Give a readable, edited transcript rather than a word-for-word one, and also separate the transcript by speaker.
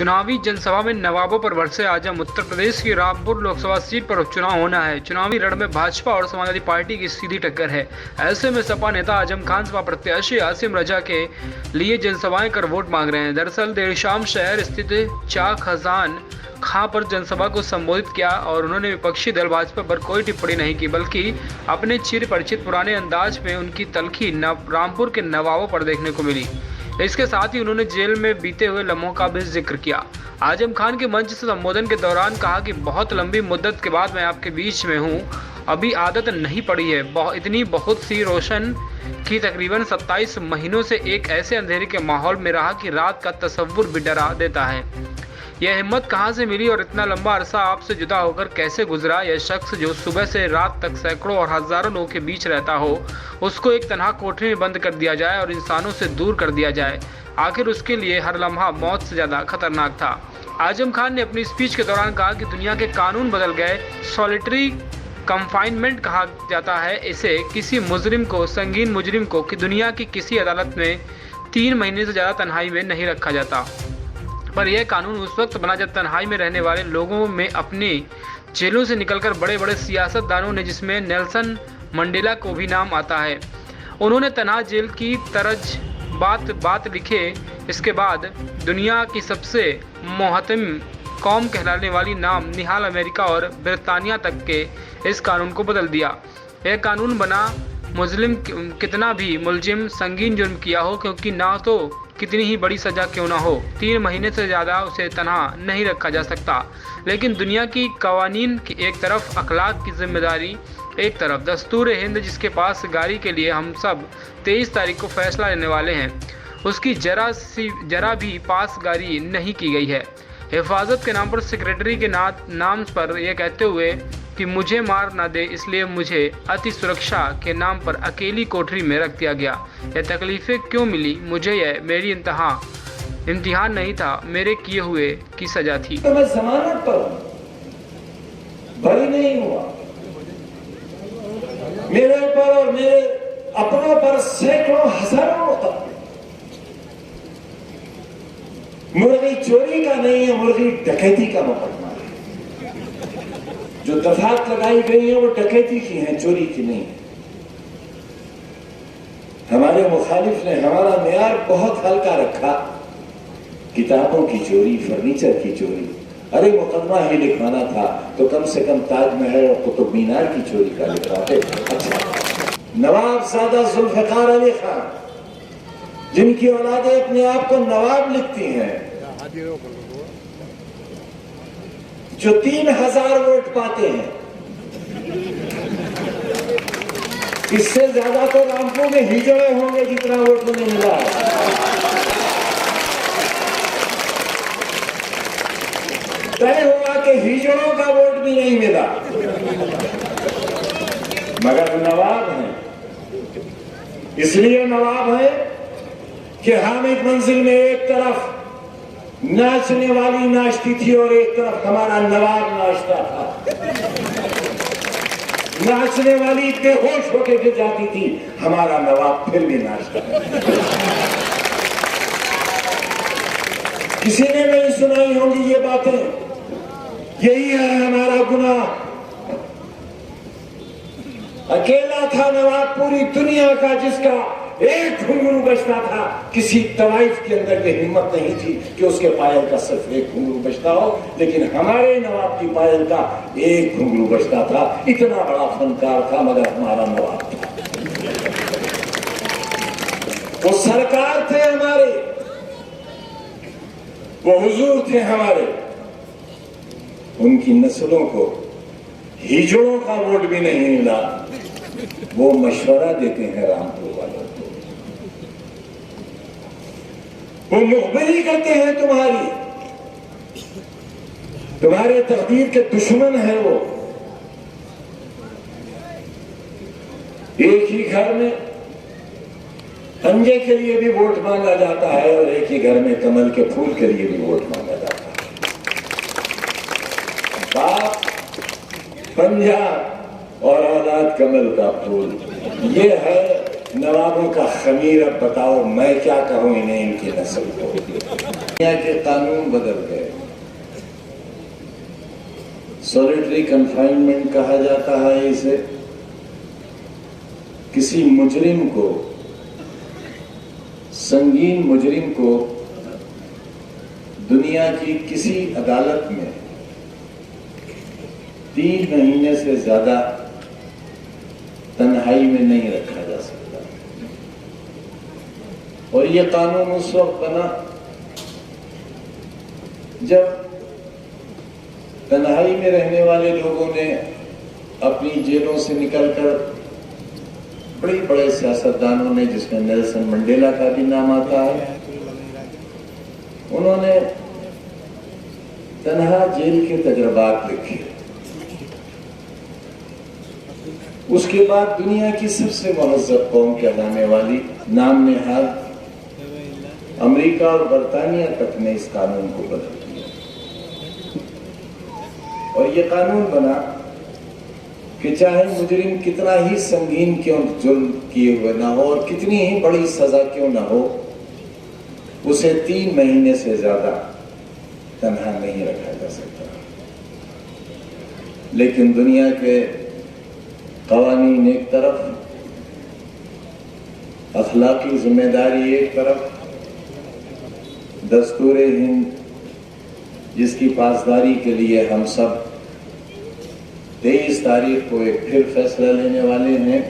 Speaker 1: चुनावी जनसभा में नवाबों पर बरसे आजम। उत्तर प्रदेश की रामपुर लोकसभा सीट पर उपचुनाव होना है। चुनावी रण में भाजपा और समाजवादी पार्टी की सीधी टक्कर है। ऐसे में सपा नेता आजम खान सपा प्रत्याशी आसिम रजा के लिए जनसभाएं कर वोट मांग रहे हैं। दरअसल देर शाम शहर स्थित चा खजान खां पर जनसभा को संबोधित किया और उन्होंने विपक्षी दल भाजपा पर कोई टिप्पणी नहीं की, बल्कि अपने चिर परिचित पुराने अंदाज में उनकी तलखी रामपुर के नवाबों पर देखने को मिली। इसके साथ ही उन्होंने जेल में बीते हुए लम्हों का भी जिक्र किया। आजम खान के मंच से संबोधन के दौरान कहा कि बहुत लंबी मुद्दत के बाद मैं आपके बीच में हूं, अभी आदत नहीं पड़ी है। इतनी बहुत सी रोशन की तकरीबन 27 महीनों से एक ऐसे अंधेरे के माहौल में रहा कि रात का तस्वुर भी डरा देता है। यह हिम्मत कहां से मिली और इतना लंबा अरसा आपसे जुदा होकर कैसे गुजरा? यह शख्स जो सुबह से रात तक सैकड़ों और हजारों लोगों के बीच रहता हो, उसको एक तन्हा कोठरी में बंद कर दिया जाए और इंसानों से दूर कर दिया जाए। आखिर उसके लिए हर लम्हा मौत से ज्यादा खतरनाक था। आजम खान ने अपनी स्पीच के दौरान कहा कि दुनिया के कानून बदल गए। सॉलिटरी कंफाइनमेंट कहा जाता है इसे किसी मुजरिम को, संगीन मुजरिम को, कि दुनिया की किसी अदालत में 3 महीने से ज्यादा तन्हाई में नहीं रखा जाता। पर यह कानून उस वक्त बना जब तन्हाई में रहने वाले लोगों में अपने जेलों से निकलकर बड़े बड़े सियासतदानों ने, जिसमें नेल्सन मंडेला को भी नाम आता है, उन्होंने तन्हा जेल की तरज बात लिखे। इसके बाद दुनिया की सबसे मोहतम कौम कहलाने वाली नाम निहाल अमेरिका और ब्रितानिया तक के इस कानून को बदल दिया। यह कानून बना मुस्लिम कितना भी मुलजिम संगीन जुर्म किया हो, क्योंकि ना तो कितनी ही बड़ी सजा क्यों ना हो, 3 महीने से ज़्यादा उसे तन्हा नहीं रखा जा सकता। लेकिन दुनिया की कवानीन की एक तरफ, अखलाक की जिम्मेदारी एक तरफ, दस्तूर हिंद जिसके पास गाड़ी के लिए हम सब 23 तारीख को फैसला लेने वाले हैं, उसकी जरा भी पास गाड़ी नहीं की गई है। हिफाजत के नाम पर सेक्रेटरी के नाम पर यह कहते हुए कि मुझे मार ना दे, इसलिए मुझे अति सुरक्षा के नाम पर अकेली कोठरी में रख दिया गया। यह तकलीफें क्यों मिली मुझे? यह मेरी इम्तिहान नहीं था, मेरे किए हुए की सजा थी।
Speaker 2: तो मैं जमानत पर बरी नहीं हुआ। मेरे पर और मेरे अपनों पर सैकड़ों हजारों मुकदमे। मुर्गी चोरी का नहीं है, मुर्गी डकैती का मुकदमा है। जो दफात लगाई गई है वो डकैती की है, चोरी की नहीं है। हमारे मुखालिफ ने हमारा मेयार बहुत हल्का रखा। किताबों की चोरी, फर्नीचर की चोरी, अरे मुकदमा ही लिखवाना था तो कम से कम ताजमहल और कुतुब मीनार की चोरी का लिखवाते। अच्छा, नवाबजादा जुल्फिकार अली खान, जिनकी औलादें अपने आप को नवाब लिखती हैं, जो 3000 वोट पाते हैं, इससे ज्यादा तो रामपुर में हिजड़े होंगे जितना वोट उन्हें मिला है। तय हुआ कि हिजड़ों का वोट भी नहीं मिला, मगर नवाब हैं। इसलिए नवाब है कि हामिद मंजिल में एक तरफ नाचने वाली नाचती थी और एक तरफ हमारा नवाब नाचता था। नाचने वाली बेहोश होकर गिर जाती थी, हमारा नवाब फिर भी नाचता था। किसी ने नहीं सुनाई होंगी ये बातें। यही है हमारा गुनाह। अकेला था नवाब पूरी दुनिया का, जिसका एक घुंघरू बजता था। किसी तवाइफ के अंदर ये हिम्मत नहीं थी कि उसके पायल का सिर्फ एक घुंघरू बजता हो, लेकिन हमारे नवाब की पायल का एक घुंघरू बजता था। इतना बड़ा फनकार था, मगर हमारा नवाब था। वो सरकार थे हमारे, वो हुजूर थे हमारे। उनकी नस्लों को हिजड़ों का वोट भी नहीं मिला। वो मशवरा देते हैं रामपुर वालों को, वो मुखबिरी करते हैं तुम्हारे तकदीर के दुश्मन हैं वो। एक ही घर में पंजे के लिए भी वोट मांगा जाता है और एक ही घर में कमल के फूल के लिए भी वोट मांगा जाता है। बाप पंजा और औलाद कमल का फूल, ये है नवाबों का खमीर। अब बताओ मैं क्या कहूं इन्हें, इनकी नस्ल को। दुनिया के कानून बदल गए। सॉलिटरी कन्फाइनमेंट कहा जाता है इसे। किसी मुजरिम को, संगीन मुजरिम को दुनिया की किसी अदालत में 3 महीने से ज्यादा तन्हाई में नहीं रखा जा सकता। और यह कानून उस वक्त बना जब तन्हाई में रहने वाले लोगों ने अपनी जेलों से निकलकर, बड़े बड़े सियासतदानों ने, जिसमें नेल्सन मंडेला का भी नाम आता है, उन्होंने तन्हा जेल के तजुर्बात लिखे। उसके बाद दुनिया की सबसे महज़्ज़ब कौम कहलाने वाली नाम नेहाद अमेरिका और बरतानिया तक ने इस कानून को बदल दिया। और ये कानून बना कि चाहे मुजरिम कितना ही संगीन क्यों जुर्म किए हुए ना हो और कितनी ही बड़ी सजा क्यों ना हो, उसे 3 महीने से ज्यादा तन्हा नहीं रखा जा सकता। लेकिन दुनिया के कवानीन एक तरफ, अखलाकी जिम्मेदारी एक तरफ, दस्तूरे हिंद जिसकी पासदारी के लिए हम सब 23 तारीख को एक फिर फैसला लेने वाले हैं,